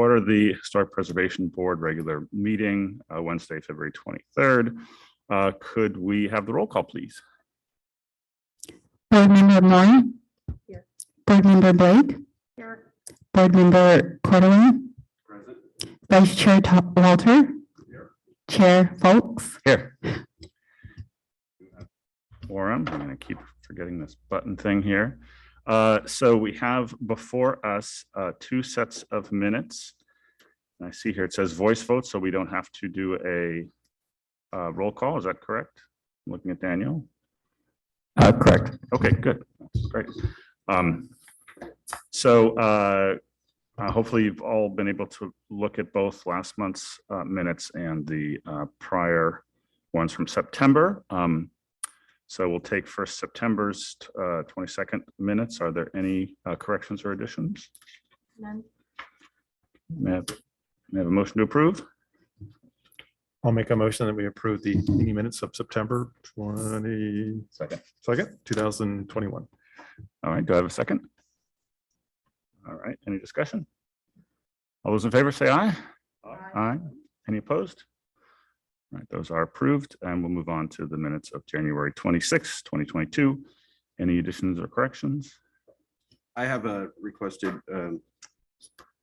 order the Historic Preservation Board regular meeting, Wednesday, February 23rd. Could we have the roll call, please? Board Member Moore. Here. Board Member Blake. Here. Board Member Cordova. Present. Vice Chair Walter. Here. Chair Folks. Here. Forum. I'm going to keep forgetting this button thing here. So we have before us 2 sets of minutes. And I see here it says voice vote, so we don't have to do a roll call. Is that correct? I'm looking at Daniel. Correct. Okay, good. That's great. Hopefully you've all been able to look at both last month's minutes and the prior ones from September. So we'll take first September's 22nd minutes. Are there any corrections or additions? None. May I have a motion to approve? I'll make a motion that we approve the meeting minutes of September 22nd, 2021. All right, do I have a second? All right, any discussion? All those in favor say aye. Aye. Any opposed? All right, those are approved, and we'll move on to the minutes of January 26, 2022. Any additions or corrections? I have a requested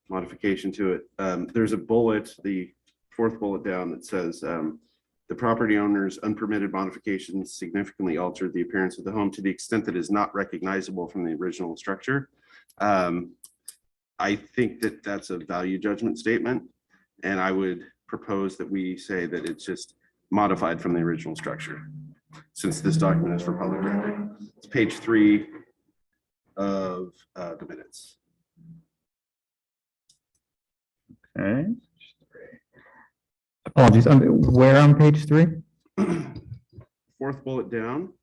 modification to it. There's a bullet, the 4th bullet down, that says the property owner's unpermitted modifications significantly altered the appearance of the home to the extent that is not recognizable from the original structure. I think that that's a value judgment statement, and I would propose that we say that it's just modified from the original structure, since this document is for public record. It's page 3 of the minutes. Okay, Apologies. Where on page 3? 4th bullet down.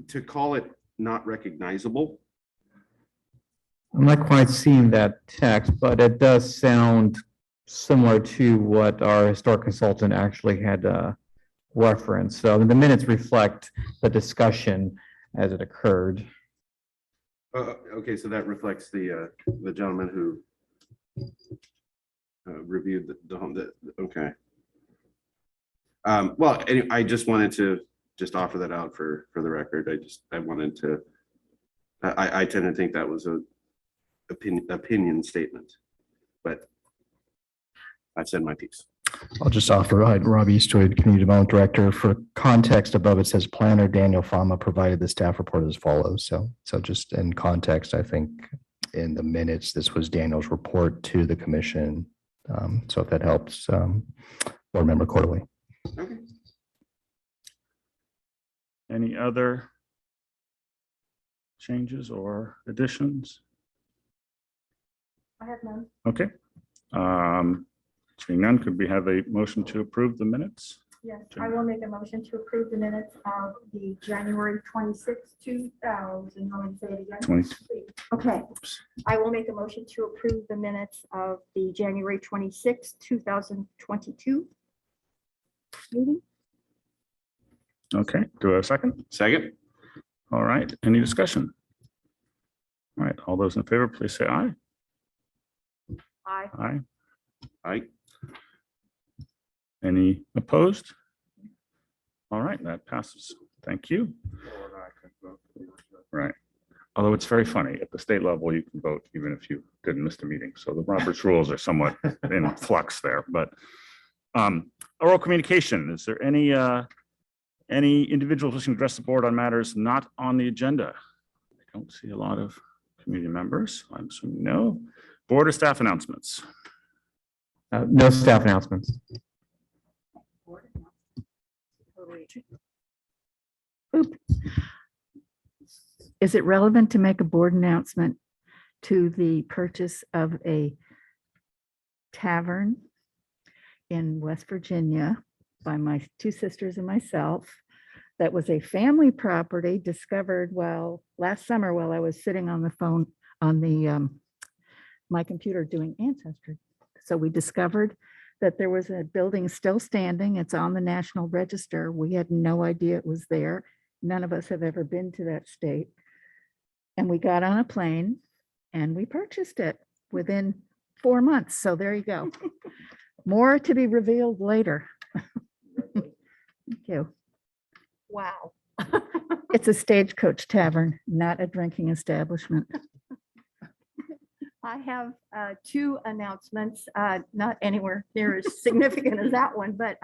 To call it not recognizable. I'm not quite seeing that text, but it does sound similar to what our historic consultant actually had referenced. So the minutes reflect the discussion as it occurred. Okay, so that reflects the gentleman who reviewed the home. Okay. Well, anyway, I just wanted to offer that out for the record. I wanted to. I tend to think that was a opinion statement, but I've said my piece. I'll just offer, Rob Eastwood, Community Development Director. For context, above it says planner Daniel Fama provided the staff report as follows. So just in context, I think in the minutes, this was Daniel's report to the commission. So if that helps, Board Member Corley. Okay. any other changes or additions? I have none. Okay. Seeing none, could we have a motion to approve the minutes? Yes, I will make a motion to approve the minutes of the January 26, 2000. You want me to say it again? 22. Okay, I will make a motion to approve the minutes of the January 26, 2022 meeting. Okay, do I have a second? Second. All right, any discussion? All right, all those in favor, please say aye. Aye. Aye. Aye. Any opposed? All right, that passes. Thank you. Right. Although it's very funny, at the state level, you can vote even if you didn't miss the meeting. So the Robert's rules are somewhat in flux there, but oral communication, is there any individuals wishing to address the board on matters not on the agenda? I don't see a lot of community members. I'm assuming no. Board or staff announcements? No staff announcements. Oop. Is it relevant to make a board announcement to the purchase of a tavern in West Virginia by my two sisters and myself? That was a family property discovered last summer while I was sitting on the phone on the my computer doing Ancestry. So we discovered that there was a building still standing. It's on the National Register. We had no idea it was there. None of us have ever been to that state. And we got on a plane and we purchased it within 4 months. So there you go. More to be revealed later. Thank you. Wow. It's a Stagecoach Tavern, not a drinking establishment. I have two announcements, not anywhere near as significant as that one, but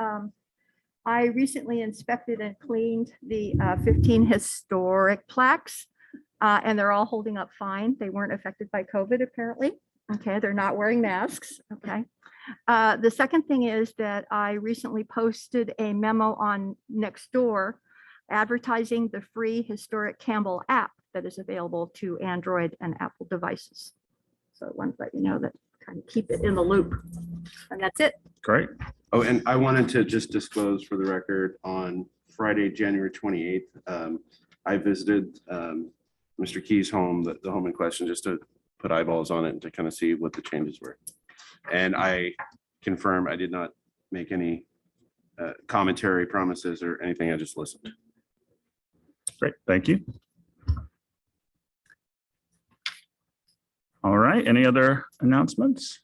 I recently inspected and cleaned the 15 historic plaques, and they're all holding up fine. They weren't affected by COVID, apparently. Okay, they're not wearing masks. Okay. The second thing is that I recently posted a memo on Nextdoor advertising the free Historic Campbell app that is available to Android and Apple devices. So I wanted to let you know that, kind of keep it in the loop. And that's it. Great. Oh, and I wanted to just disclose for the record, on Friday, January 28th, I visited Mr. Key's home, the home in question, just to put eyeballs on it and to kind of see what the changes were. And I confirm I did not make any commentary, promises, or anything. I just listened. Great. Thank you. All right. Any other announcements?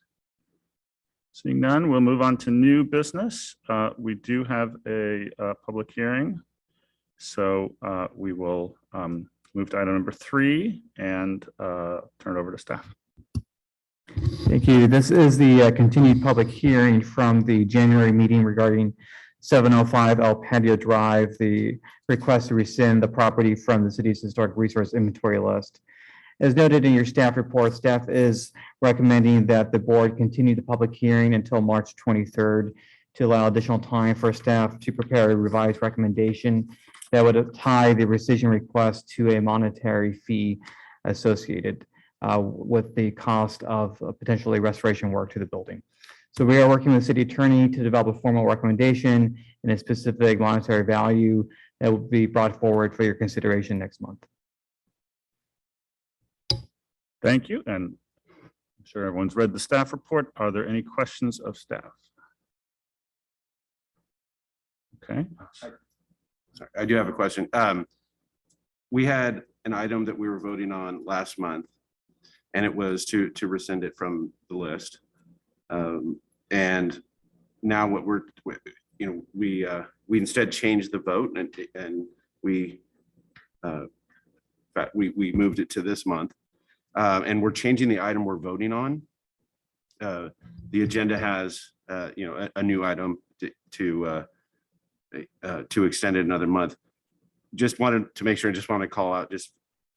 Seeing none, we'll move on to new business. We do have a public hearing. So we will move to item number 3 and turn it over to staff. Thank you. This is the continued public hearing from the January meeting regarding 705 El Pendia Drive, the request to rescind the property from the city's historic resource inventory list. As noted in your staff report, staff is recommending that the board continue the public hearing until March 23rd to allow additional time for staff to prepare a revised recommendation that would tie the rescission request to a monetary fee associated with the cost of potentially restoration work to the building. So we are working with the city attorney to develop a formal recommendation and a specific monetary value that will be brought forward for your consideration next month. Thank you. And I'm sure everyone's read the staff report. Are there any questions of staff? Okay. Sorry, I do have a question. We had an item that we were voting on last month, and it was to rescind it from the list. And now what we instead changed the vote, and we moved it to this month, and we're changing the item we're voting on. The agenda has a new item to extend it another month. Just wanted to make sure, and just want to call out just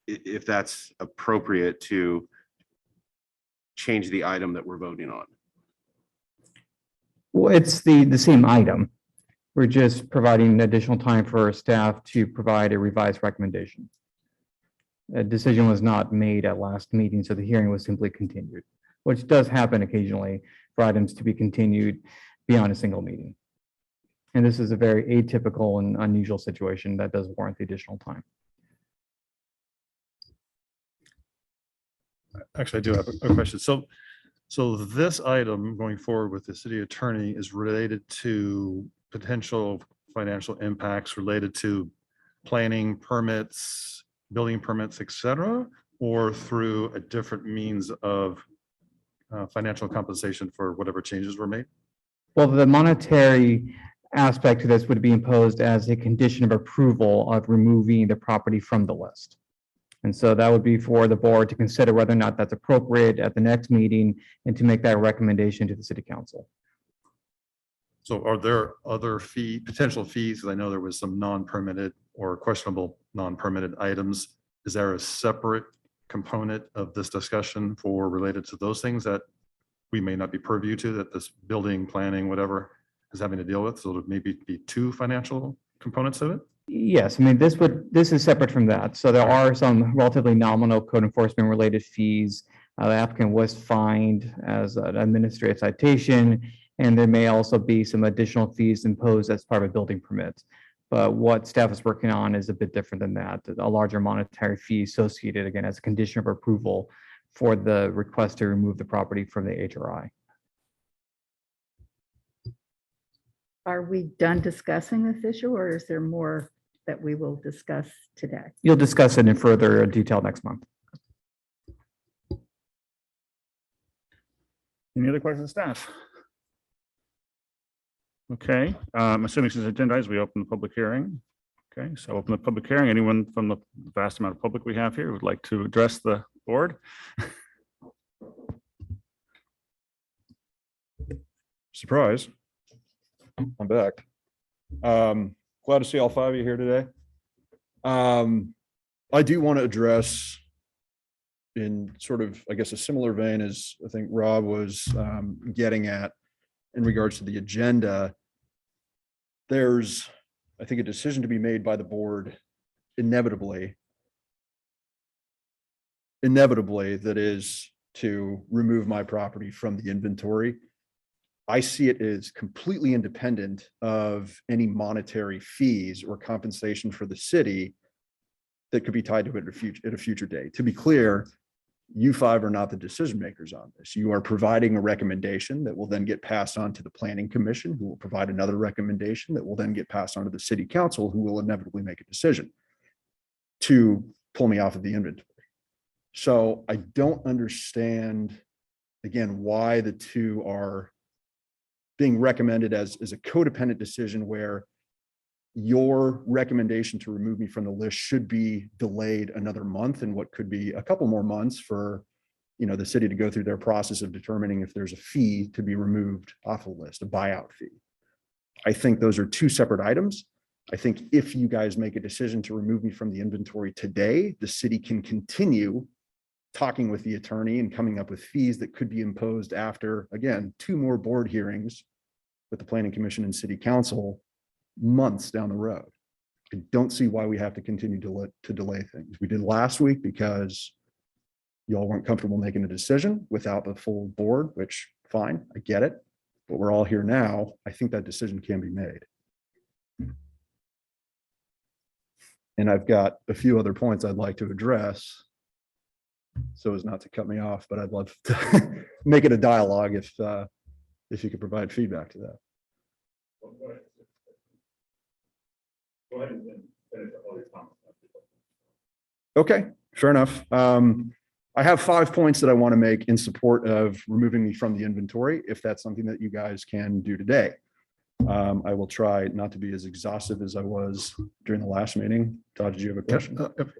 if that's appropriate to change the item that we're voting on. Well, it's the same item. We're just providing additional time for staff to provide a revised recommendation. A decision was not made at last meeting, so the hearing was simply continued, which does happen occasionally for items to be continued beyond a single meeting. And this is a very atypical and unusual situation that does warrant the additional time. Actually, I do have a question. So this item going forward with the city attorney is related to potential financial impacts related to planning permits, building permits, et cetera, or through a different means of financial compensation for whatever changes were made? Well, the monetary aspect to this would be imposed as a condition of approval of removing the property from the list. And so that would be for the board to consider whether or not that's appropriate at the next meeting and to make that recommendation to the city council. So are there other potential fees? I know there was some non-permitted or questionable non-permitted items. Is there a separate component of this discussion for related to those things that we may not be purview to, that this building planning, whatever, is having to deal with? So there maybe be 2 financial components of it? Yes, I mean, this is separate from that. So there are some relatively nominal code enforcement related fees. The applicant was fined as an administrative citation, and there may also be some additional fees imposed as part of a building permit. But what staff is working on is a bit different than that, a larger monetary fee associated, again, as a condition of approval for the request to remove the property from the HRI. Are we done discussing this issue, or is there more that we will discuss today? You'll discuss it in further detail next month. Any other questions, of staff? Okay, I'm assuming since agendized, we open the public hearing. Okay, so open the public hearing. Anyone from the vast amount of public we have here would like to address the board? Surprise. I'm back. Glad to see all five of you here today. I do want to address in sort of, I guess, a similar vein as I think Rob was getting at in regards to the agenda. There's, I think, a decision to be made by the board inevitably that is to remove my property from the inventory. I see it as completely independent of any monetary fees or compensation for the city that could be tied to it at a future date. To be clear, you five are not the decision makers on this. You are providing a recommendation that will then get passed on to the planning commission, who will provide another recommendation that will then get passed on to the city council, who will inevitably make a decision to pull me off of the inventory. So I don't understand, again, why the two are being recommended as a codependent decision where your recommendation to remove me from the list should be delayed another month and what could be a couple more months for, the city to go through their process of determining if there's a fee to be removed off the list, a buyout fee. I think those are two separate items. I think if you guys make a decision to remove me from the inventory today, the city can continue talking with the attorney and coming up with fees that could be imposed after, again, 2 more board hearings with the planning commission and city council months down the road. I don't see why we have to continue to delay things. We did last week because y'all weren't comfortable making a decision without the full board, which fine, I get it. But we're all here now. I think that decision can be made. And I've got a few other points I'd like to address so as not to cut me off, but I'd love to make it a dialogue if you could provide feedback to that. Okay, fair enough. I have 5 points that I want to make in support of removing me from the inventory, if that's something that you guys can do today. I will try not to be as exhaustive as I was during the last meeting. Todd, did you have a question?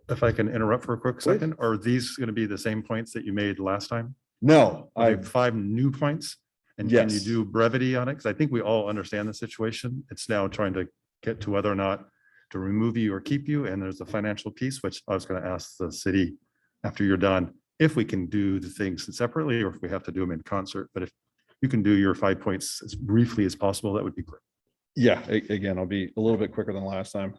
If I can interrupt for a quick Please. second, are these going to be the same points that you made last time? No, I have 5 new points. And can you Yes. do brevity on it? Because I think we all understand the situation. It's now trying to get to whether or not to remove you or keep you. And there's the financial piece, which I was going to ask the city after you're done, if we can do the things separately or if we have to do them in concert. But if you can do your 5 points as briefly as possible, that would be great. Yeah, again, I'll be a little bit quicker than last time.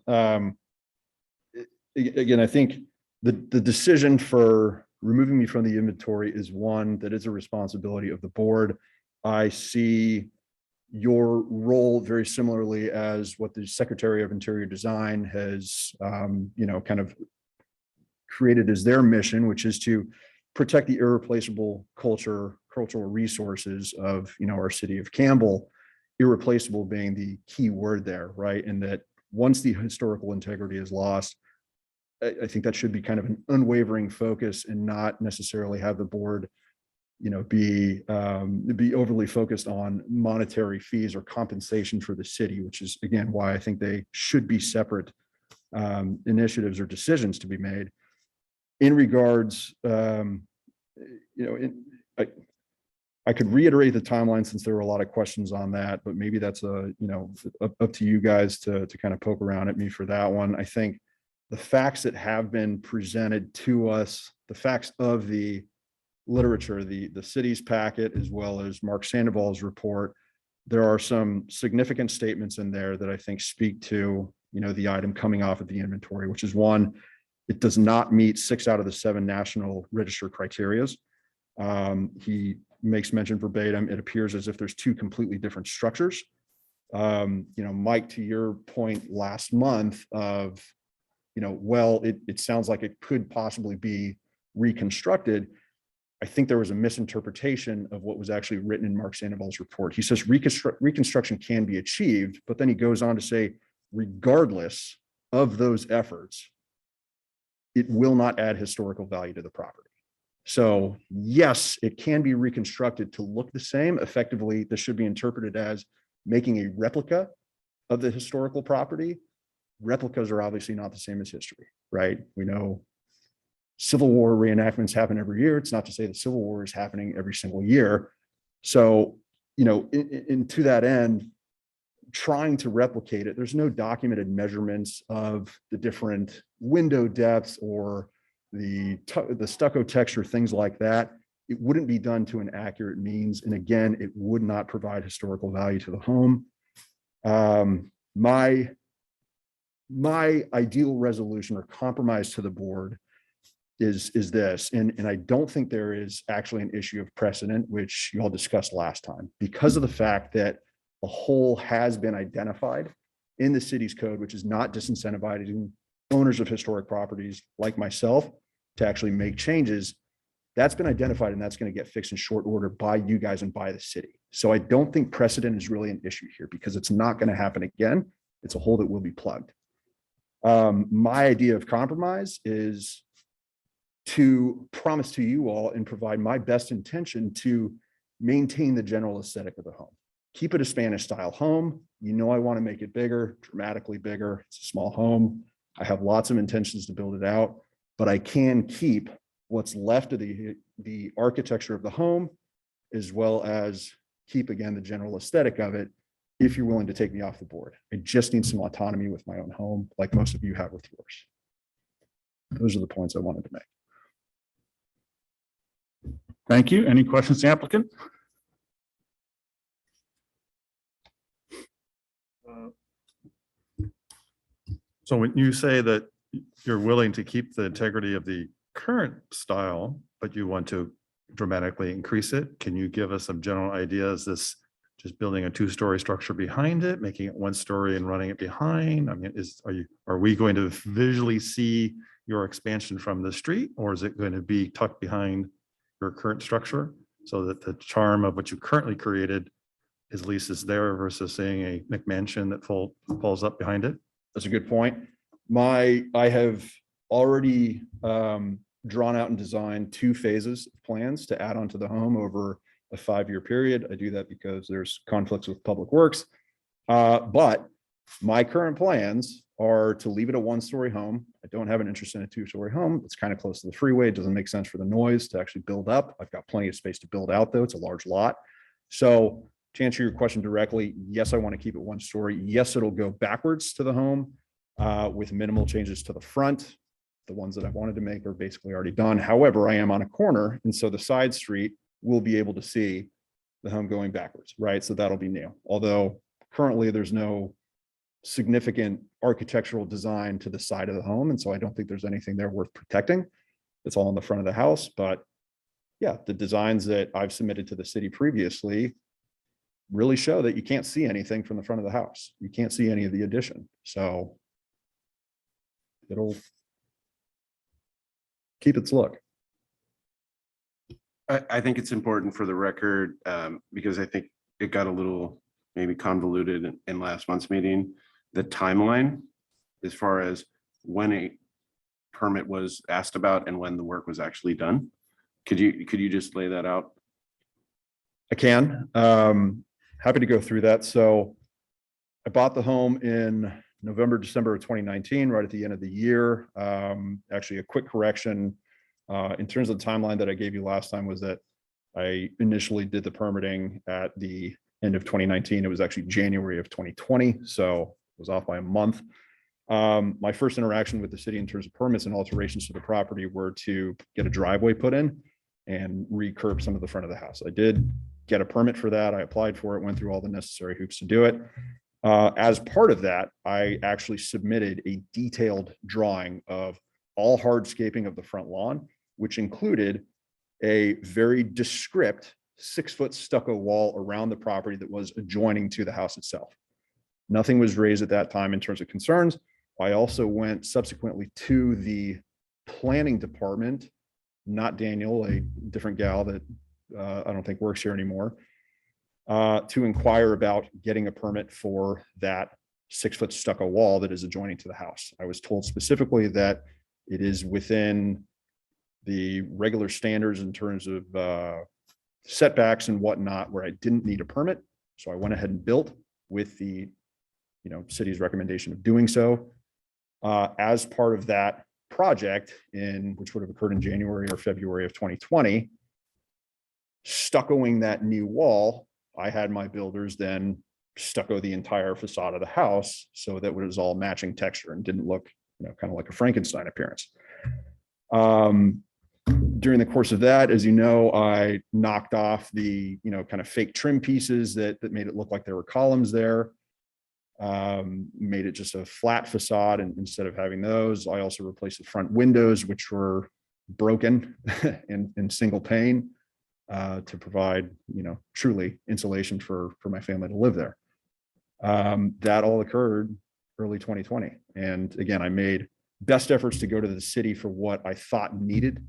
Again, I think the decision for removing me from the inventory is one that is a responsibility of the board. I see your role very similarly as what the Secretary of Interior Design has, kind of created as their mission, which is to protect the irreplaceable cultural resources of, our city of Campbell, irreplaceable being the key word there, right? And that once the historical integrity is lost, I think that should be kind of an unwavering focus and not necessarily have the board, be overly focused on monetary fees or compensation for the city, which is again why I think they should be separate initiatives or decisions to be made. In regards, I could reiterate the timeline since there were a lot of questions on that, but maybe that's up to you guys to kind of poke around at me for that one. I think the facts that have been presented to us, the facts of the literature, the city's packet, as well as Mark Sandoval's report, there are some significant statements in there that I think speak to, the item coming off of the inventory, which is one, it does not meet 6 out of the 7 national register criterias. He makes mention verbatim, it appears as if there's 2 completely different structures. Mike, to your point last month of, it sounds like it could possibly be reconstructed. I think there was a misinterpretation of what was actually written in Mark Sandoval's report. He says reconstruction can be achieved, but then he goes on to say, regardless of those efforts, it will not add historical value to the property. So yes, it can be reconstructed to look the same. Effectively, this should be interpreted as making a replica of the historical property. Replicas are obviously not the same as history, right? We know Civil War reenactments happen every year. It's not to say the Civil War is happening every single year. So, you know, to that end, trying to replicate it, there's no documented measurements of the different window depths or the stucco texture, things like that. It wouldn't be done to an accurate means. And again, it would not provide historical value to the home. My ideal resolution or compromise to the board is this, and I don't think there is actually an issue of precedent, which you all discussed last time, because of the fact that a hole has been identified in the city's code, which is not disincentivizing owners of historic properties like myself to actually make changes. That's been identified, and that's going to get fixed in short order by you guys and by the city. So I don't think precedent is really an issue here, because it's not going to happen again. It's a hole that will be plugged. My idea of compromise is to promise to you all and provide my best intention to maintain the general aesthetic of the home. Keep it a Spanish style home. You know, I want to make it bigger, dramatically bigger. It's a small home. I have lots of intentions to build it out, but I can keep what's left of the architecture of the home, as well as keep, again, the general aesthetic of it, if you're willing to take me off the board. I just need some autonomy with my own home, like most of you have with yours. Those are the points I wanted to make. Thank you. Any questions, to the applicant? So when you say that you're willing to keep the integrity of the current style, but you want to dramatically increase it, can you give us some general ideas? This just building a two-story structure behind it, making it one story and running it behind? I mean, are we going to visually see your expansion from the street, or is it going to be tucked behind your current structure so that the charm of what you currently created at least is there versus seeing a McMansion that falls up behind it? That's a good point. I have already drawn out and designed 2 phases of plans to add onto the home over a 5-year period. I do that because there's conflicts with Public Works. But my current plans are to leave it a 1-story home. I don't have an interest in a 2-story home. It's kind of close to the freeway. It doesn't make sense for the noise to actually build up. I've got plenty of space to build out, though. It's a large lot. So to answer your question directly, yes, I want to keep it 1 story. Yes, it'll go backwards to the home with minimal changes to the front. The ones that I wanted to make are basically already done. However, I am on a corner, and so the side street will be able to see the home going backwards, right? So that'll be new. Although currently there's no significant architectural design to the side of the home, and so I don't think there's anything there worth protecting. It's all in the front of the house. But yeah, the designs that I've submitted to the city previously really show that you can't see anything from the front of the house. You can't see any of the addition. So it'll keep its look. I think it's important for the record, because I think it got a little maybe convoluted in last month's meeting, the timeline as far as when a permit was asked about and when the work was actually done. Could you just lay that out? I can. Happy to go through that. So I bought the home in November, December of 2019, right at the end of the year. Actually, a quick correction. In terms of the timeline that I gave you last time, was that I initially did the permitting at the end of 2019. It was actually January of 2020, so it was off by a month. My first interaction with the city in terms of permits and alterations to the property were to get a driveway put in and recurb some of the front of the house. I did get a permit for that. I applied for it, went through all the necessary hoops to do it. As part of that, I actually submitted a detailed drawing of all hardscaping of the front lawn, which included a very descript 6-foot stucco wall around the property that was adjoining to the house itself. Nothing was raised at that time in terms of concerns. I also went subsequently to the planning department, not Daniel, a different gal that I don't think works here anymore, to inquire about getting a permit for that 6-foot stucco wall that is adjoining to the house. I was told specifically that it is within the regular standards in terms of setbacks and whatnot, where I didn't need a permit. So I went ahead and built with the, city's recommendation of doing so. As part of that project which would have occurred in January or February of 2020, stuccoing that new wall, I had my builders then stucco the entire facade of the house so that it was all matching texture and didn't look, kind of like a Frankenstein appearance. During the course of that, as you know, I knocked off the, kind of fake trim pieces that made it look like there were columns there. Made it just a flat facade, and instead of having those, I also replaced the front windows, which were broken in single pane, to provide, truly insulation for my family to live there. That all occurred early 2020. And again, I made best efforts to go to the city for what I thought needed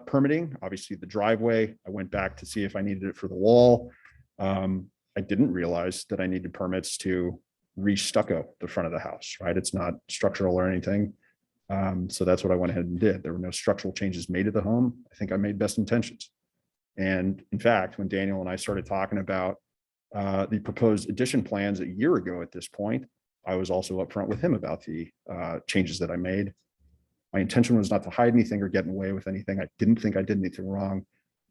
permitting. Obviously the driveway, I went back to see if I needed it for the wall. I didn't realize that I needed permits to re-stucco the front of the house, right? It's not structural or anything. So that's what I went ahead and did. There were no structural changes made to the home. I think I made best intentions. And in fact, when Daniel and I started talking about the proposed addition plans a year ago at this point, I was also upfront with him about the changes that I made. My intention was not to hide anything or get in the way with anything. I didn't think I did anything wrong.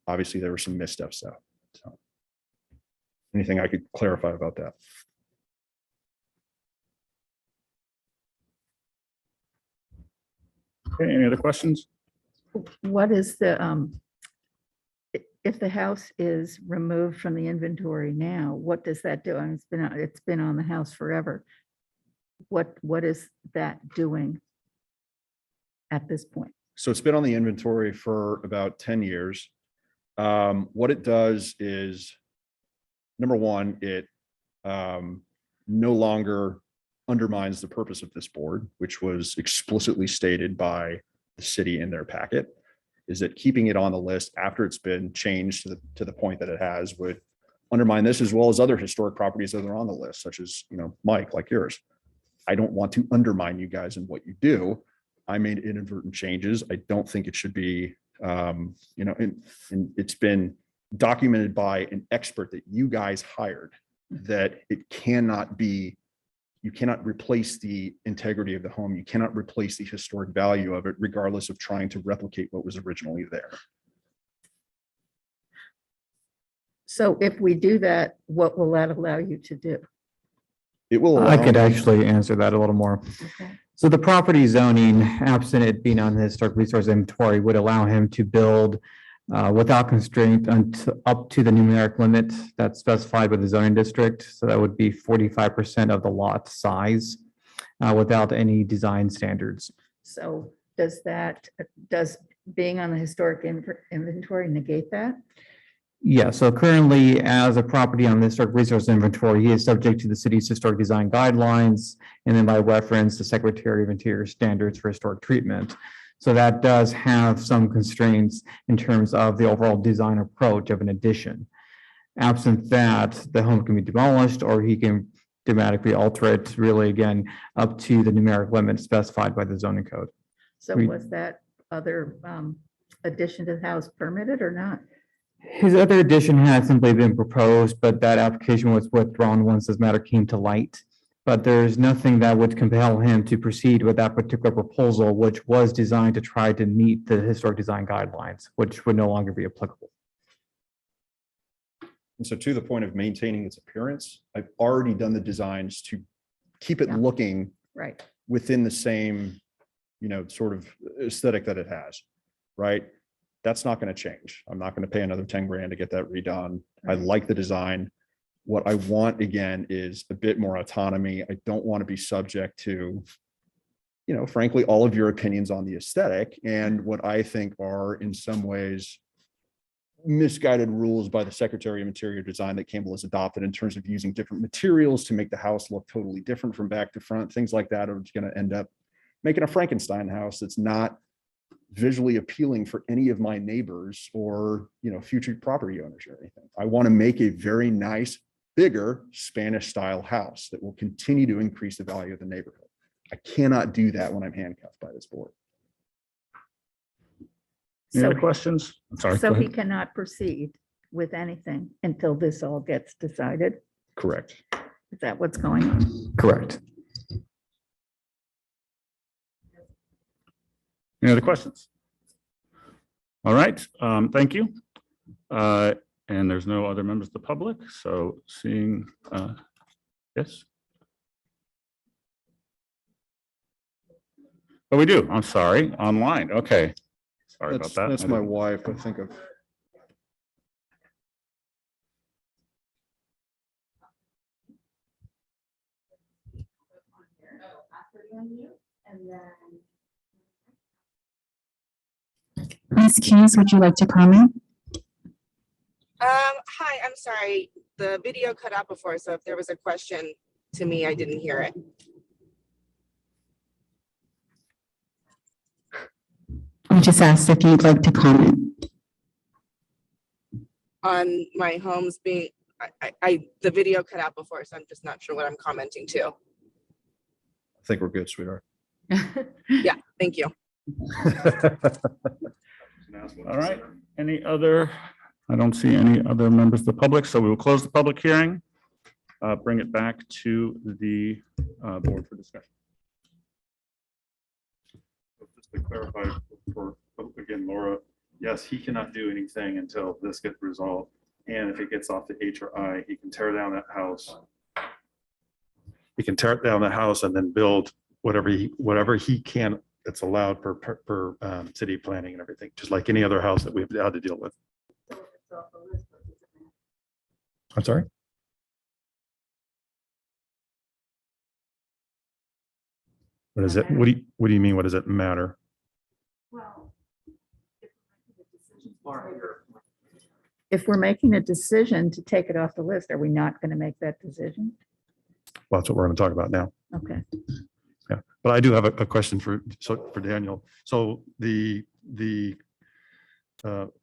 Obviously, there were some missteps though. So anything I could clarify about that? Okay, any other questions? What is the, if the house is removed from the inventory now, what does that do? And it's been on the house forever. What is that doing at this point? So it's been on the inventory for about 10 years. What it does is, number one, it no longer undermines the purpose of this board, which was explicitly stated by the city in their packet, is that keeping it on the list after it's been changed to the point that it has would undermine this, as well as other historic properties that are on the list, such as, Mike, like yours. I don't want to undermine you guys in what you do. I made inadvertent changes. I don't think it should be, and it's been documented by an expert that you guys hired that it cannot be, you cannot replace the integrity of the home. You cannot replace the historic value of it, regardless of trying to replicate what was originally there. So if we do that, what will that allow you to do? It will I allow could me- actually answer that a little more. Okay. So the property zoning, absent it being on the historic resource inventory, would allow him to build without constraint up to the numeric limit that's specified by the zoning district. So that would be 45% of the lot size without any design standards. So does being on the historic inventory negate that? Yeah, so currently as a property on the historic resource inventory, he is subject to the city's historic design guidelines and then by reference, the Secretary of Interior standards for historic treatment. So that does have some constraints in terms of the overall design approach of an addition. Absent that, the home can be demolished or he can dramatically alter it really again up to the numeric limit specified by the zoning code. So was that other addition to the house permitted or not? His other addition had simply been proposed, but that application was withdrawn once this matter came to light. But there's nothing that would compel him to proceed with that particular proposal, which was designed to try to meet the historic design guidelines, which would no longer be applicable. And so to the point of maintaining its appearance, I've already done the designs to keep it Yeah. looking Right. within the same, sort of aesthetic that it has, right? That's not going to change. I'm not going to pay another 10 grand to get that redone. I like the design. What I want again is a bit more autonomy. I don't want to be subject to, frankly, all of your opinions on the aesthetic and what I think are in some ways misguided rules by the Secretary of Interior Design that Campbell has adopted in terms of using different materials to make the house look totally different from back to front. Things like that are going to end up making a Frankenstein house that's not visually appealing for any of my neighbors or, future property owners or anything. I want to make a very nice, bigger Spanish style house that will continue to increase the value of the neighborhood. I cannot do that when I'm handcuffed by this board. Any So, other questions? I'm sorry. so go he ahead. cannot proceed with anything until this all gets decided. Correct. Is that what's going on? Correct. Any other questions? All right, thank you. And there's no other members of the public, so seeing, yes. Oh, we do. I'm sorry, online. Okay. Sorry about that. That's I my didn't- wife, I think of. Ms. Keys, would you like to comment? Hi, I'm sorry. The video cut out before, so if there was a question to me, I didn't hear it. We just asked if you'd like to comment. On my homes being, the video cut out before, so I'm just not sure what I'm commenting to. I think we're good, sweetheart. Yeah, thank you. All right, any other, I don't see any other members of the public, so we will close the public hearing. Bring it back to the board for discussion. Just to clarify for, again, Laura, yes, he cannot do anything until this gets resolved. And if it gets off the HRI, he can tear down that house. He can tear down the house and then build whatever he can that's allowed per city planning and everything, just like any other house that we've had to deal with. I'm sorry? What is it? What do you mean? What does it matter? If we're making a decision to take it off the list, are we not going to make that decision? Well, that's what we're going to talk about now. Okay. Yeah, but I do have a question for Daniel. So the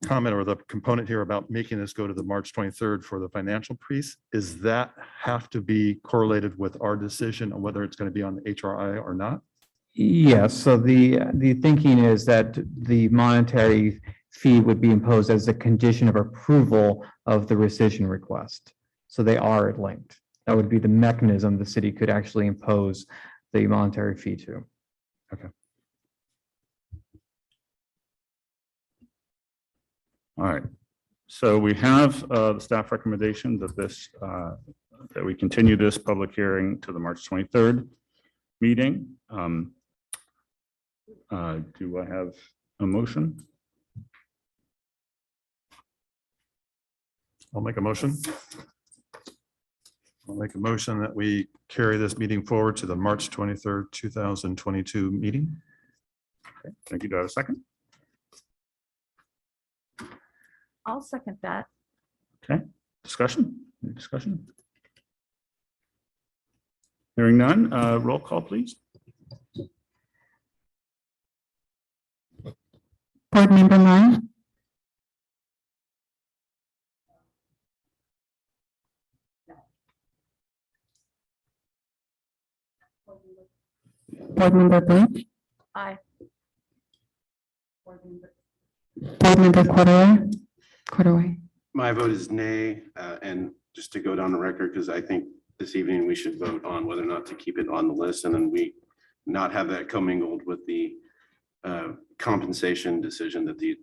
comment or the component here about making this go to the March 23rd for the financial piece, is that have to be correlated with our decision on whether it's going to be on the HRI or not? Yes, so the thinking is that the monetary fee would be imposed as a condition of approval of the rescission request. So they are linked. That would be the mechanism the city could actually impose the monetary fee to. All right, so we have the staff recommendation that that we continue this public hearing to the March 23rd meeting. Do I have a motion? I'll make a motion. I'll make a motion that we carry this meeting forward to the March 23rd, 2022 meeting. Okay, thank you. Do I have a second? I'll second that. Okay, discussion? Any discussion? Hearing none, roll call, please. Board Member Mai, Board Member Blake, Aye. Board Member Cordero. My vote is nay, and just to go down the record, because I think this evening we should vote on whether or not to keep it on the list, and then we not have that commingled with the compensation decision that the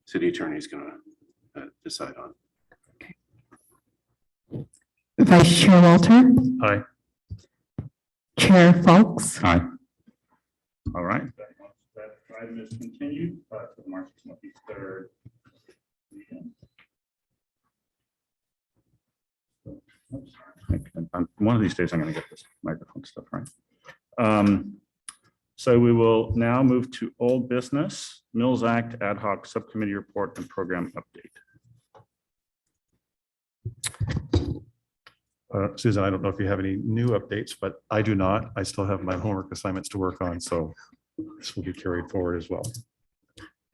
city attorney is going to decide on. Vice Chair Walter, Aye. Chair Folks, Aye. All right. That item is continued to the March 23rd meeting. One of these days, I'm going to get this microphone stuff right. So we will now move to old business, Mills Act Ad Hoc Subcommittee Report and Program Update. Susan, I don't know if you have any new updates, but I do not. I still have my homework assignments to work on, so this will be carried forward as well.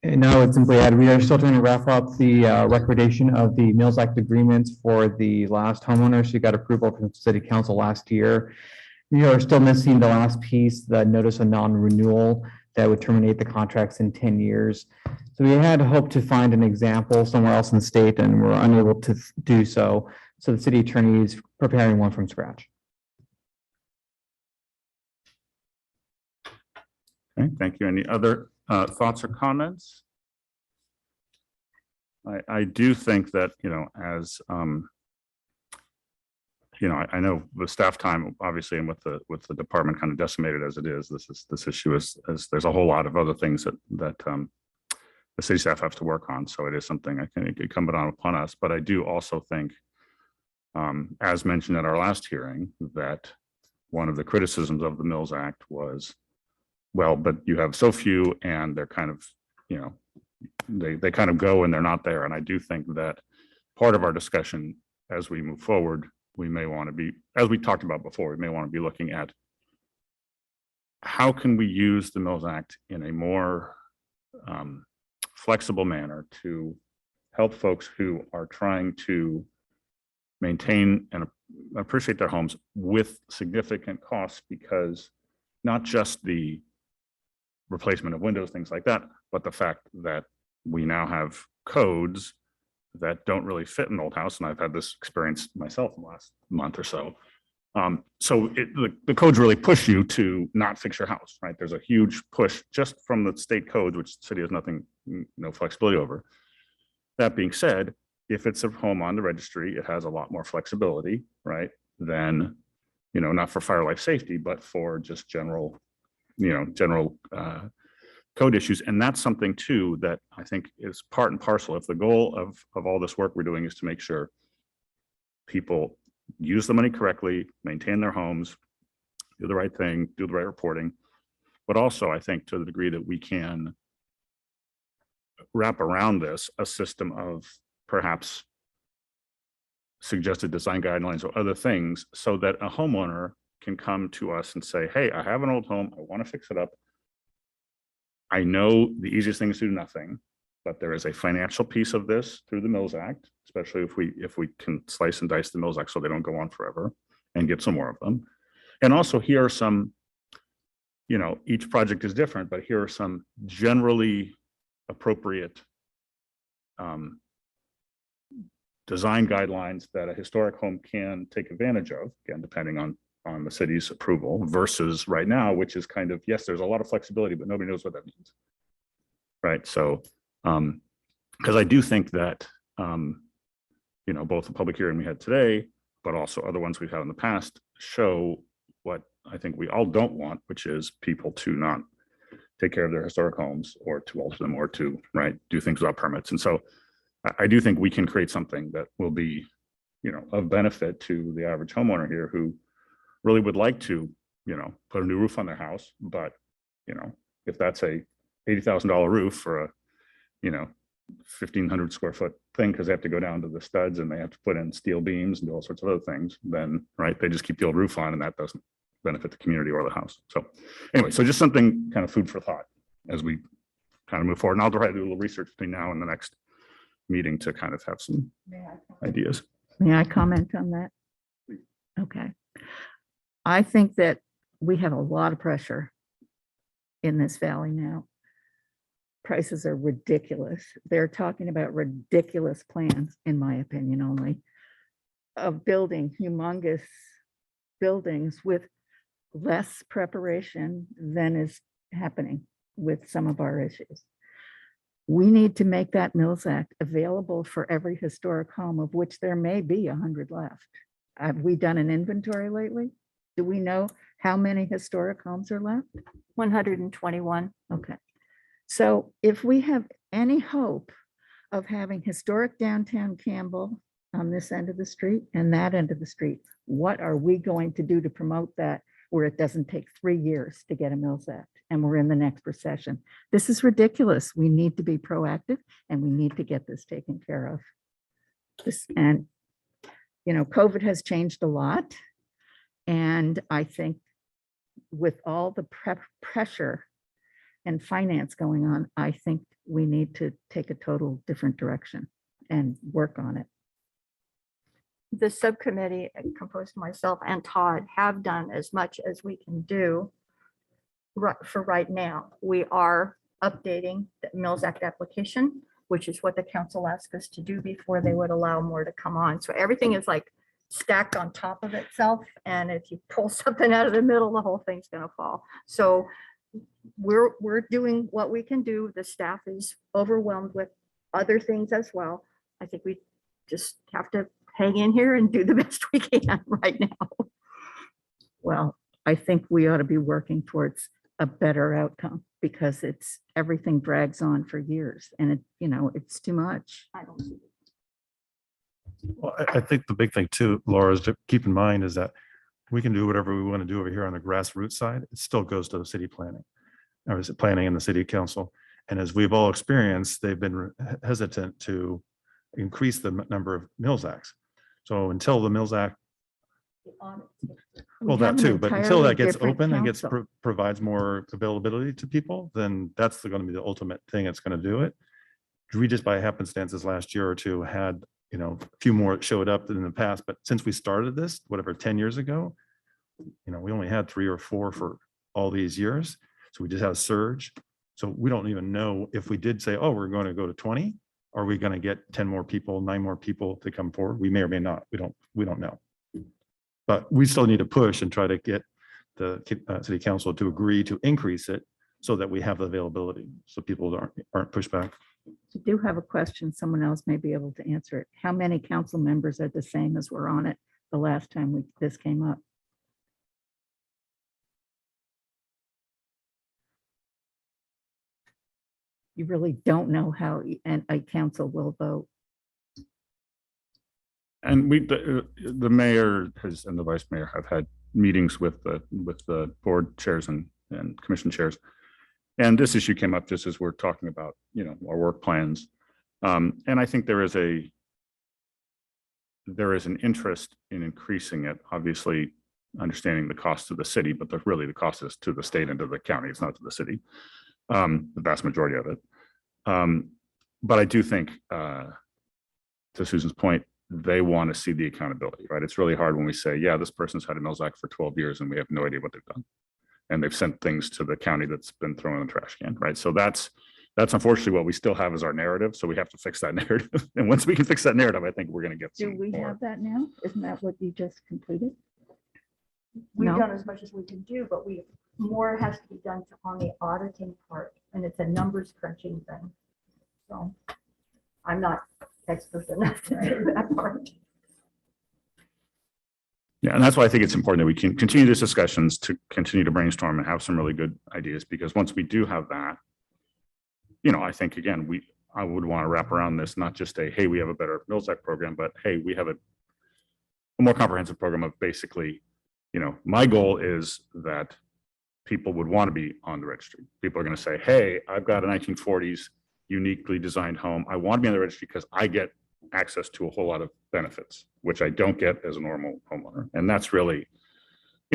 And now it's simply add, we are still trying to wrap up the recordation of the Mills Act agreements for the last homeowners who got approval from city council last year. We are still missing the last piece, the notice of non-renewal that would terminate the contracts in 10 years. So we had hoped to find an example somewhere else in the state and we're unable to do so. So the city attorney is preparing one from scratch. Okay, thank you. Any other thoughts or comments? I do think that, as I know the staff time, obviously, and with the department kind of decimated as it is, this issue is there's a whole lot of other things that the city staff have to work on. So it is something I think incumbent upon us. But I do also think, as mentioned at our last hearing, that one of the criticisms of the Mills Act was, well, but you have so few, and they're kind of, they kind of go and they're not there. And I do think that part of our discussion as we move forward, we may want to be, as we talked about before, we may want to be looking at how can we use the Mills Act in a more flexible manner to help folks who are trying to maintain and appreciate their homes with significant costs, because not just the replacement of windows, things like that, but the fact that we now have codes that don't really fit an old house. And I've had this experience myself in the last month or so. So the codes really push you to not fix your house, right? There's a huge push just from the state codes, which the city has no flexibility over. That being said, if it's a home on the registry, it has a lot more flexibility, right? Than, not for fire life safety, but for just general code issues. And that's something too that I think is part and parcel. If the goal of all this work we're doing is to make sure people use the money correctly, maintain their homes, do the right thing, do the right reporting, but also I think to the degree that we can wrap around this a system of perhaps suggested design guidelines or other things, so that a homeowner can come to us and say, hey, I have an old home, I want to fix it up. I know the easiest thing is to do nothing, but there is a financial piece of this through the Mills Act, especially if we can slice and dice the Mills Act so they don't go on forever and get some more of them. And also here are some, each project is different, but here are some generally appropriate design guidelines that a historic home can take advantage of, again, depending on the city's approval, versus right now, which is kind of, yes, there's a lot of flexibility, but nobody knows what that means. Right. So, because I do think that, both the public hearing we had today, but also other ones we've had in the past, show what I think we all don't want, which is people to not take care of their historic homes, or to alter them, or to, do things without permits. And so I do think we can create something that will be, of benefit to the average homeowner here who really would like to, put a new roof on their house. But, if that's a $80,000 roof for a, 1,500 square foot thing, because they have to go down to the studs and they have to put in steel beams and do all sorts of other things, then, they just keep the old roof on, and that doesn't benefit the community or the house. So anyway, so just something kind of food for thought as we kind of move forward. And I'll try to do a little research between now and the next meeting to kind of have some ideas. May I comment on that? Okay. I think that we have a lot of pressure in this valley now. Prices are ridiculous. They're talking about ridiculous plans, in my opinion only, of building humongous buildings with less preparation than is happening with some of our issues. We need to make that Mills Act available for every historic home, of which there may be 100 left. Have we done an inventory lately? Do we know how many historic homes are left? 121. Okay. So if we have any hope of having historic downtown Campbell on this end of the street and that end of the street, what are we going to do to promote that, where it doesn't take 3 years to get a Mills Act and we're in the next recession? This is ridiculous. We need to be proactive and we need to get this taken care of. And, COVID has changed a lot. And I think with all the pressure and finance going on, I think we need to take a total different direction and work on it. The subcommittee, composed of myself and Todd, have done as much as we can do for right now, we are updating the Mills Act application, which is what the council asked us to do before they would allow more to come on. So everything is like stacked on top of itself. And if you pull something out of the middle, the whole thing's going to fall. So we're doing what we can do. The staff is overwhelmed with other things as well. I think we just have to hang in here and do the best we can right now. Well, I think we ought to be working towards a better outcome because everything drags on for years and it's too much. I don't see it. Well, I think the big thing too, Laura, is to keep in mind is that we can do whatever we want to do over here on the grassroots side. It still goes to the city planning. Or is it planning and the city council? And as we've all experienced, they've been hesitant to increase the number of Mills Acts. So until the Mills Act, well, that too, but until that gets open and gets provides more availability to people, then that's going to be the ultimate thing that's going to do it. We just by happenstances last year or two had, a few more showed up than in the past, but since we started this, whatever, 10 years ago, we only had 3 or 4 for all these years. So we just had a surge. So we don't even know if we did say, oh, we're going to go to 20, are we going to get 10 more people, 9 more people to come forward? We may or may not. We don't know. But we still need to push and try to get the city council to agree to increase it so that we have the availability, so people aren't pushed back. I do have a question. Someone else may be able to answer it. How many council members are the same as were on it the last time this came up? You really don't know how a council will vote. And the mayor and the vice mayor have had meetings with the board chairs and commission chairs. And this issue came up just as we're talking about, our work plans. And I think there is an interest in increasing it, obviously understanding the cost to the city, but really the cost is to the state and to the county. It's not to the city, the vast majority of it. But I do think, to Susan's point, they want to see the accountability, right? It's really hard when we say, yeah, this person's had a Mills Act for 12 years and we have no idea what they've done. And they've sent things to the county that's been thrown in the trash can, right? So that's unfortunately what we still have as our narrative. So we have to fix that narrative. And once we can fix that narrative, I think we're going to get Do some we more. have that now? Isn't that what you just completed? We've No. done as much as we can do, but more has to be done on the auditing part, and it's a numbers crunching thing. So I'm not expert enough to do that part. Yeah, and that's why I think it's important that we can continue these discussions to continue to brainstorm and have some really good ideas, because once we do have that, I think, again, I would want to wrap around this, not just hey, we have a better Mills Act program, but hey, we have a more comprehensive program of basically, my goal is that people would want to be on the registry. People are going to say, hey, I've got a 1940s uniquely designed home. I want to be on the registry because I get access to a whole lot of benefits, which I don't get as a normal homeowner. And that's really,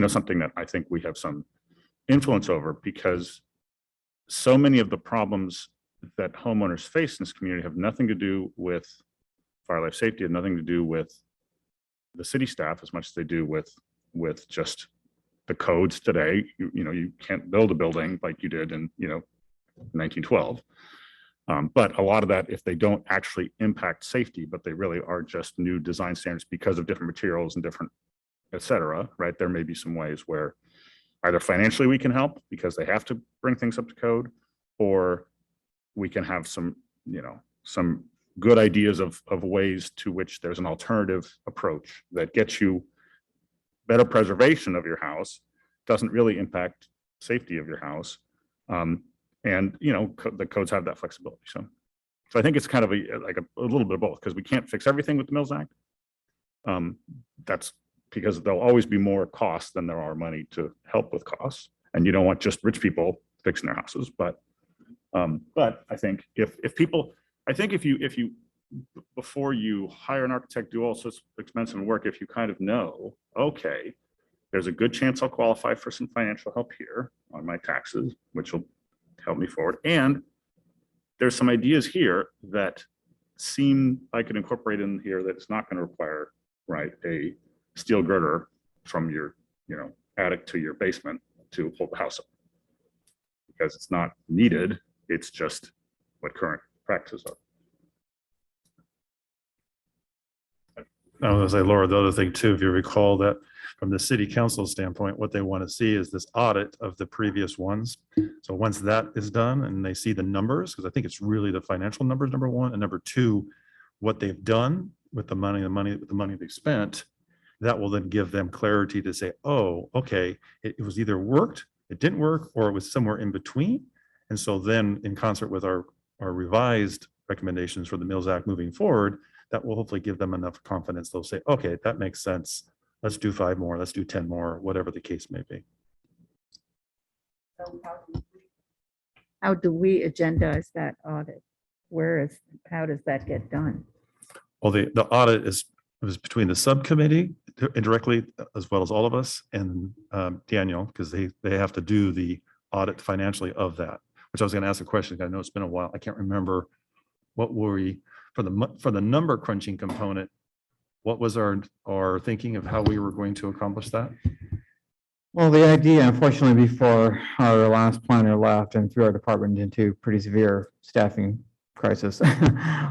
something that I think we have some influence over, because so many of the problems that homeowners face in this community have nothing to do with fire life safety, and nothing to do with the city staff as much as they do with just the codes today. You can't build a building like you did in 1912. But a lot of that, if they don't actually impact safety, but they really are just new design standards because of different materials and different, et cetera, right? There may be some ways where either financially we can help because they have to bring things up to code, or we can have some good ideas of ways to which there's an alternative approach that gets you better preservation of your house, doesn't really impact safety of your house. And the codes have that flexibility. So I think it's kind of a little bit of both, because we can't fix everything with the Mills Act. That's because there'll always be more costs than there are money to help with costs. And you don't want just rich people fixing their houses. But I think if people, before you hire an architect, do all sorts of expensive work, if you kind of know, okay, there's a good chance I'll qualify for some financial help here on my taxes, which will help me forward. And there's some ideas here that seem I could incorporate in here that's not going to require, right, a steel girder from your, attic to your basement to hold the house up. because it's not needed. It's just what current practices are. I was gonna say, Laura, the other thing too, if you recall that from the city council standpoint, what they want to see is this audit of the previous ones. So once that is done and they see the numbers, because I think it's really the financial numbers, number one, and number two, what they've done with the money they spent, that will then give them clarity to say, oh, okay, it was either worked, it didn't work, or it was somewhere in between. And so then in concert with our revised recommendations for the Mills Act moving forward, that will hopefully give them enough confidence. They'll say, okay, that makes sense. Let's do 5 more, let's do 10 more, whatever the case may be. How do we agendize that audit? How does that get done? Well, the audit is between the subcommittee indirectly, as well as all of us and Daniel, because they have to do the audit financially of that, which I was going to ask a question. I know it's been a while. I can't remember what were we for the number crunching component. What was our thinking of how we were going to accomplish that? Well, the idea, unfortunately, before our last planner left and threw our department into pretty severe staffing crisis,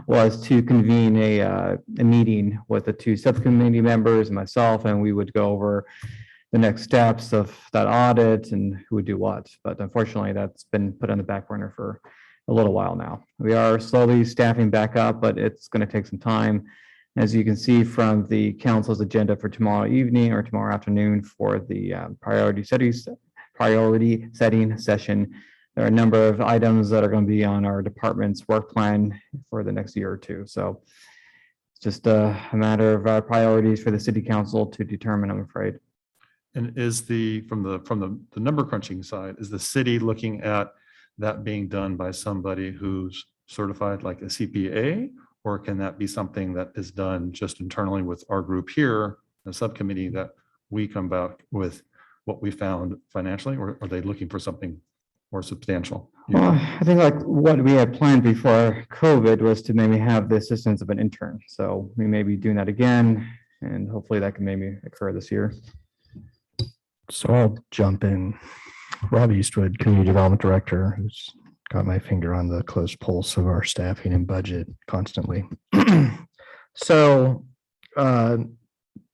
was to convene a meeting with the 2 subcommittee members and myself, and we would go over the next steps of that audit and who would do what. But unfortunately, that's been put on the back burner for a little while now. We are slowly staffing back up, but it's going to take some time. As you can see from the council's agenda for tomorrow evening or tomorrow afternoon for the priority setting session, there are a number of items that are going to be on our department's work plan for the next year or two. So it's just a matter of priorities for the city council to determine, I'm afraid. And is from the number crunching side, is the city looking at that being done by somebody who's certified like a CPA? Or can that be something that is done just internally with our group here, the subcommittee, that we come back with what we found financially, or are they looking for something more substantial? Well, I think like what we had planned before COVID was to maybe have the assistance of an intern. So we may be doing that again, and hopefully that can maybe occur this year. So I'll jump in. Rob Eastwood, Community Development Director, who's got my finger on the close pulse of our staffing and budget constantly. So for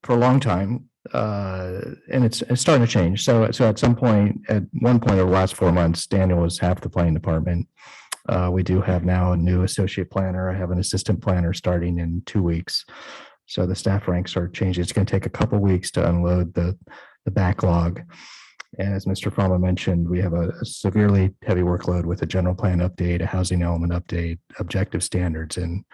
a long time, and it's starting to change. So at one point over the last 4 months, Daniel was half the planning department. We do have now a new associate planner. I have an assistant planner starting in 2 weeks. So the staff ranks are changing. It's going to take a couple of weeks to unload the backlog. And as Mr. Fama mentioned, we have a severely heavy workload with a general plan update, a housing element update, objective standards, and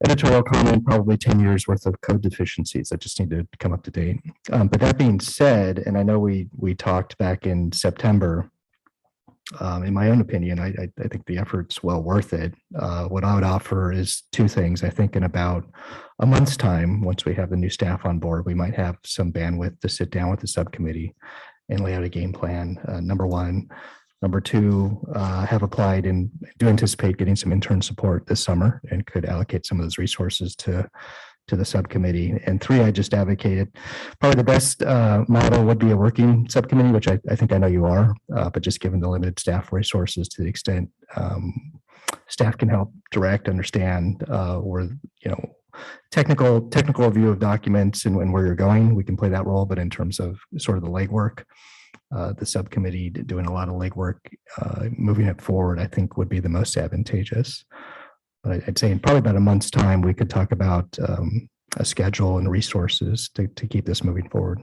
editorial comment, probably 10 years worth of code deficiencies that just need to come up to date. But that being said, and I know we talked back in September, in my own opinion, I think the effort's well worth it. What I would offer is 2 things. I think in about a month's time, once we have the new staff on board, we might have some bandwidth to sit down with the subcommittee and lay out a game plan, number 1. Number 2, have applied and do anticipate getting some intern support this summer and could allocate some of those resources to the subcommittee. And 3, I just advocated probably the best model would be a working subcommittee, which I think I know you are, but just given the limited staff resources, to the extent staff can help direct, understand, or technical review of documents and where you're going, we can play that role. But in terms of sort of the legwork, the subcommittee doing a lot of legwork, moving it forward, I think would be the most advantageous. But I'd say in probably about a month's time, we could talk about a schedule and resources to keep this moving forward.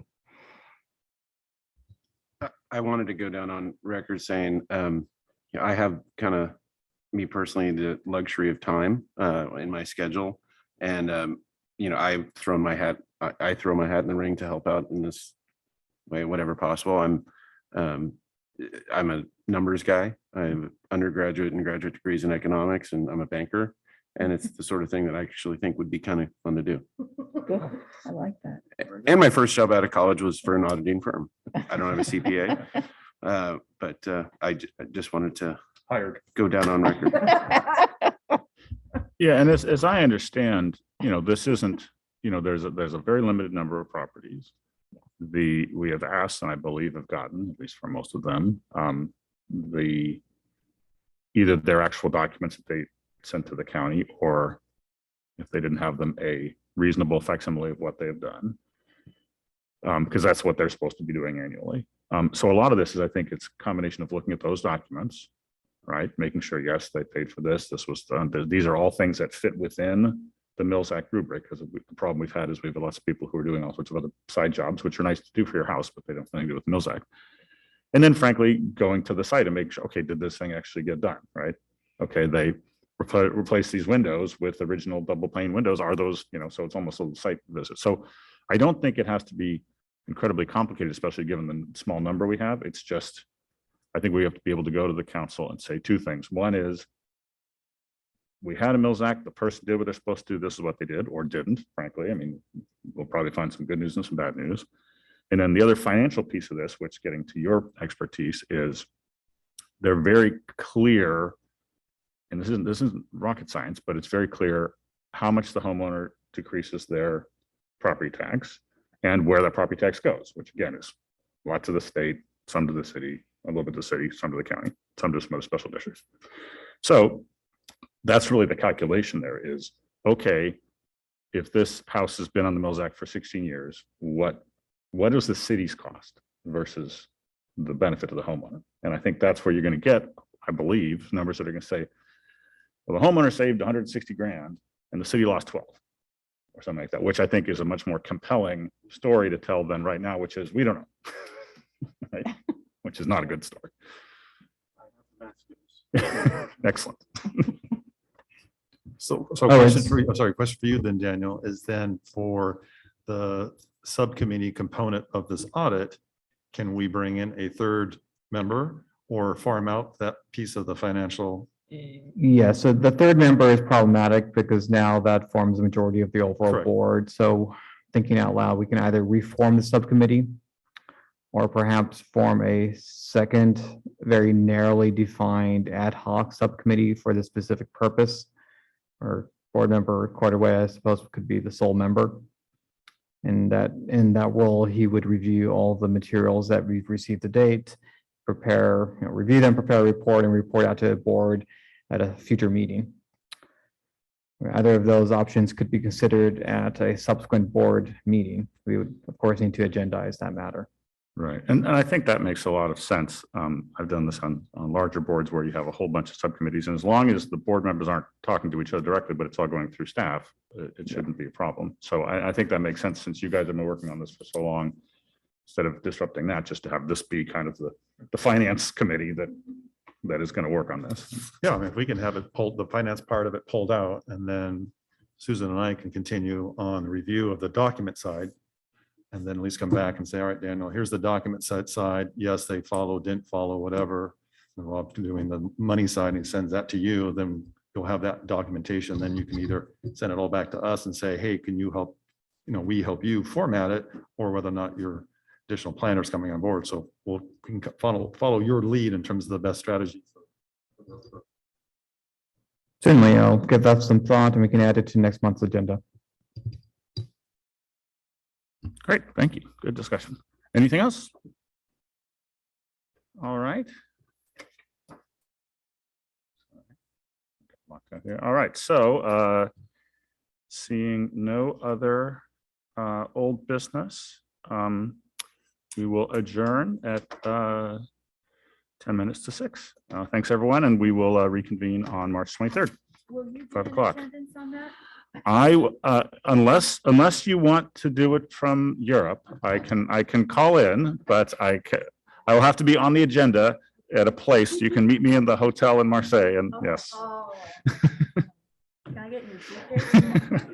I wanted to go down on record saying, I have kind of, me personally, the luxury of time in my schedule. And, I throw my hat in the ring to help out in this way, whatever possible. I'm a numbers guy. I have undergraduate and graduate degrees in economics, and I'm a banker. And it's the sort of thing that I actually think would be kind of fun to do. Good. I like that. And my first job out of college was for an auditing firm. I don't have a CPA, but I just wanted to go down on record. Yeah, and as I understand, this isn't, there's a very limited number of properties. We have asked, and I believe have gotten, at least for most of them, either their actual documents that they sent to the county, or if they didn't have them, a reasonable facsimile of what they have done. Because that's what they're supposed to be doing annually. So a lot of this is, I think it's a combination of looking at those documents, right? Making sure, yes, they paid for this, this was done. These are all things that fit within the Mills Act rubric, because the problem we've had is we have lots of people who are doing all sorts of other side jobs, which are nice to do for your house, but they don't have anything to do with the Mills Act. And then frankly, going to the site and make sure, okay, did this thing actually get done, right? Okay, they replace these windows with original double pane windows. Are those, so it's almost a site visit. So I don't think it has to be incredibly complicated, especially given the small number we have. It's just, I think we have to be able to go to the council and say two things. One is, we had a Mills Act, the person did what they're supposed to do, this is what they did, or didn't, frankly. I mean, we'll probably find some good news and some bad news. And then the other financial piece of this, which getting to your expertise, is they're very clear, and this isn't rocket science, but it's very clear how much the homeowner decreases their property tax and where that property tax goes, which again is a lot to the state, some to the city, a little bit to the city, some to the county, some to some other special districts. So that's really the calculation there is, okay, if this house has been on the Mills Act for 16 years, what is the city's cost versus the benefit to the homeowner? And I think that's where you're going to get, I believe, numbers that are going to say, well, the homeowner saved 160 grand and the city lost 12 or something like that, which I think is a much more compelling story to tell than right now, which is we don't know, right? Which is not a good story. Excellent. So Oh, question it's- for you, I'm sorry, question for you then, Daniel, is then for the subcommittee component of this audit, can we bring in a third member or farm out that piece of the financial? Yeah, so the third member is problematic because now that forms the majority of the overall Correct. board. So thinking out loud, we can either reform the subcommittee or perhaps form a second, very narrowly defined ad hoc subcommittee for the specific purpose. Or board member Cordaway, I suppose, could be the sole member. And in that role, he would review all the materials that we've received to date, review them, prepare a report, and report out to the board at a future meeting. Either of those options could be considered at a subsequent board meeting. We would, of course, need to agendize that matter. Right. And I think that makes a lot of sense. I've done this on larger boards where you have a whole bunch of subcommittees, and as long as the board members aren't talking to each other directly, but it's all going through staff, it shouldn't be a problem. So I think that makes sense, since you guys have been working on this for so long, instead of disrupting that, just to have this be kind of the finance committee that is going to work on this. Yeah, I mean, if we can have it pulled, the finance part of it pulled out, and then Susan and I can continue on the review of the document side. And then at least come back and say, all right, Daniel, here's the document side. Yes, they follow, didn't follow, whatever. And Rob doing the money side, and he sends that to you, then you'll have that documentation. Then you can either send it all back to us and say, hey, can you help, we help you format it, or whether or not your additional planners coming on board. So we can follow your lead in terms of the best strategy. Certainly, I'll give that some thought and we can add it to next month's agenda. Great, thank you. Good discussion. Anything else? All right. All right, so seeing no other old business, we will adjourn at 10 minutes to 6. Thanks, everyone, and we will reconvene on March 23rd. Will you 5 do o'clock. attendance on that? Unless you want to do it from Europe, I can call in, but I will have to be on the agenda at a place. You can meet me in the hotel in Marseille, and yes. Oh. Can I get your ticket?